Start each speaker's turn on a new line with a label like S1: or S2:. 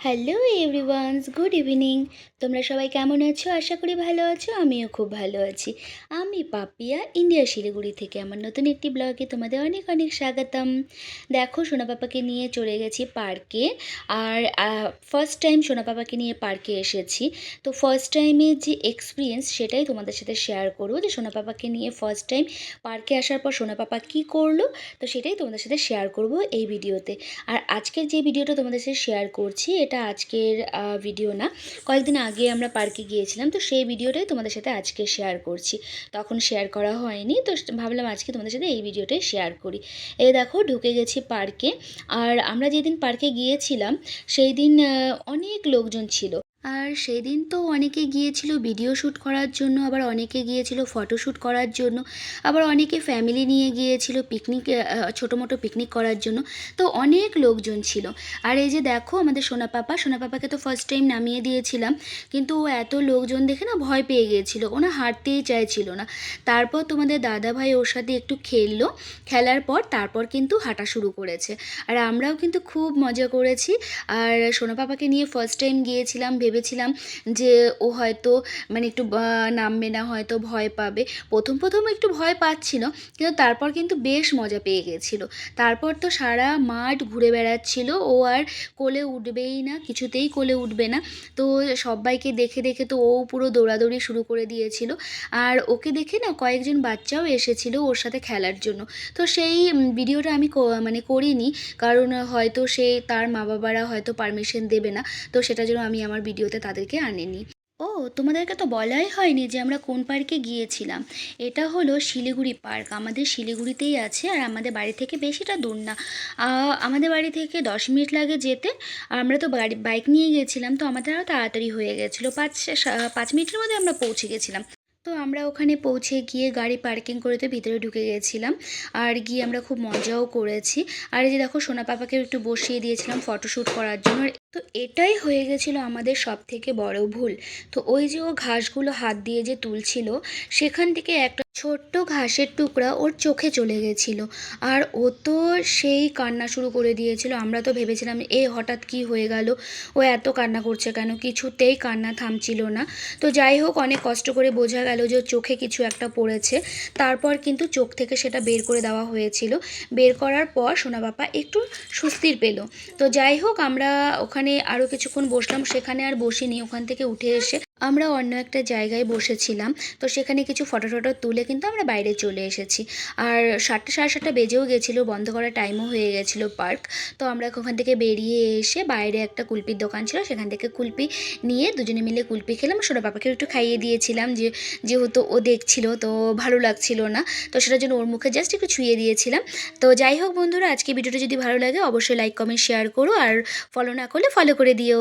S1: Hello everyone's, good evening. তোমরা সবাই কেমন আছো? আশা করি ভালো আছো। আমিও খুব ভালো আছি। আমি পাপিয়া, ইন্ডিয়া শিলিগুড়ি থেকে আমার নতুন একটি ব্লগে তোমাদের অনেক অনেক স্বাগতম। দেখো, সোনা পাপাকে নিয়ে চলে গেছি পার্কে। আর ফার্স্ট টাইম সোনা পাপাকে নিয়ে পার্কে এসেছি। তো ফার্স্ট টাইমের যে এক্সপিরিয়েন্স সেটাই তোমাদের সাথে শেয়ার করবো, যে সোনা পাপাকে নিয়ে ফার্স্ট টাইম পার্কে আসার পর সোনা পাপা কী করলো, তো সেটাই তোমাদের সাথে শেয়ার করব এই ভিডিওতে। আর আজকের যে ভিডিওটা তোমাদের সাথে শেয়ার করছি, এটা আজকের ভিডিও না, কয়েকদিন আগে আমরা পার্কে গিয়েছিলাম, তো সেই ভিডিওটাই তোমাদের সাথে আজকে শেয়ার করছি। তখন শেয়ার করা হয়নি, তো ভাবলাম আজকে তোমাদের সাথে এই ভিডিওটাই শেয়ার করি। এই দেখো, ঢুকে গেছি পার্কে। আর আমরা যেদিন পার্কে গিয়েছিলাম সেই দিন অনেক লোকজন ছিল। আর সেই দিন তো অনেকে গিয়েছিল ভিডিও শ্যুট করার জন্য, আবার অনেকে গিয়েছিল ফটোশ্যুট করার জন্য, আবার অনেকে ফ্যামিলি নিয়ে গিয়েছিল পিকনিক, ছোটো মোটো পিকনিক করার জন্য। তো অনেক লোকজন ছিল। আর এই যে দেখো, আমাদের সোনা পাপাকে তো ফার্স্ট টাইম নামিয়ে দিয়েছিলাম, কিন্তু ও এত লোকজন দেখে না ভয় পেয়ে গিয়েছিল, ও না হাঁটতেই চাইছিল না। তারপর তোমাদের দাদা ভাই ওর সাথে একটু খেললো, খেলার পর তারপর কিন্তু হাঁটা শুরু করেছে। আর আমরাও কিন্তু খুব মজা করেছি। আর সোনা পাপাকে নিয়ে ফার্স্ট টাইম গিয়েছিলাম, ভেবেছিলাম যে ও হয়তো মানে একটু নামবে না, হয়তো ভয় পাবে। প্রথম একটু ভয় পাচ্ছিল, কিন্তু তারপর কিন্তু বেশ মজা পেয়ে গেছিলো। তারপর তো সারা মাঠ ঘুরে বেড়াচ্ছিল, ও আর কোলে উঠবেই না, কিছুতেই কোলে উঠবে না। তো সবাইকে দেখে দেখে তো ও পুরো দৌড়াদৌড়ি শুরু করে দিয়েছিল। আর ওকে দেখে না কয়েকজন বাচ্চাও এসেছিল ওর সাথে খেলার জন্য। তো সেই ভিডিওটা আমি মানে করিনি, কারণ হয়তো তার মা বাবারা হয়তো পারমিশন দেবে না, তো সেটার জন্য আমি আমার ভিডিওতে তাদেরকে আনিনি। ও, তোমাদেরকে তো বলাই হয়নি যে আমরা কোন পার্কে গিয়েছিলাম। এটা হলো শিলিগুড়ি পার্ক, আমাদের শিলিগুড়িতেই আছে। আর আমাদের বাড়ি থেকে বেশিটা দূর না, আমাদের বাড়ি থেকে 10 মিনিট লাগে যেতে। আর আমরা তো বাইক নিয়ে গেছিলাম, তো আমাদের আরও তাড়াতাড়ি হয়ে গেছিলো, 5 মিনিটের মধ্যে আমরা পৌঁছে গেছিলাম। তো আমরা ওখানে পৌঁছে গিয়ে গাড়ি পার্কিং করে তো ভিতরে ঢুকে গেছিলাম। আর গিয়ে আমরা খুব মজাও করেছি। আর এই যে দেখো, সোনা পাপাকে একটু বসিয়ে দিয়েছিলাম ফটোশ্যুট করার জন্য। তো এটাই হয়ে গেছিলো আমাদের সব থেকে বড় ভুল। তো ওই যে ও ঘাসগুলো হাত দিয়ে যে তুলছিল, সেখান থেকে একটা ছোট্ট ঘাসের টুকরা ওর চোখে চলে গেছিলো। আর ও তো সেই কান্না শুরু করে দিয়েছিল। আমরা তো ভেবেছিলাম হঠাৎ কি হয়ে গেল, ও এত কান্না করছে কেন, কিছুতেই কান্না থামছিল না। তো যাই হোক, অনেক কষ্ট করে বোঝা গেল যে ওর চোখে কিছু একটা পড়েছে। তারপর কিন্তু চোখ থেকে সেটা বের করে দেওয়া হয়েছিল। বের করার পর সোনা বাবা একটু স্বস্তির পেল। তো যাই হোক, আমরা ওখানে আরও কিছুক্ষণ বসলাম, সেখানে আর বসিনি। ওখান থেকে উঠে এসে আমরা অন্য একটা জায়গায় বসেছিলাম। তো সেখানে কিছু ফটো তুলে কিন্তু আমরা বাইরে চলে এসেছি। আর 7টা সাড়ে 7টা বেজেও গেছিলো, বন্ধ করার টাইমও হয়ে গেছিলো পার্ক। তো আমরা ওখান থেকে বেরিয়ে এসে বাইরে একটা কুলপির দোকান ছিল, সেখান থেকে কুলপি নিয়ে দুজনে মিলে কুলপি খেলাম। সোনা পাপাকে একটু খাইয়ে দিয়েছিলাম, যেহেতু ও দেখছিল তো ভালো লাগছিল না, তো সেটার জন্য ওর মুখে জাস্ট একটু ছুঁয়ে দিয়েছিলাম। তো যাই হোক বন্ধুরা, আজকে ভিডিওটা যদি ভালো লাগে অবশ্যই লাইক কমেন্ট শেয়ার করো, আর ফলো না করলে ফলো করে দিও।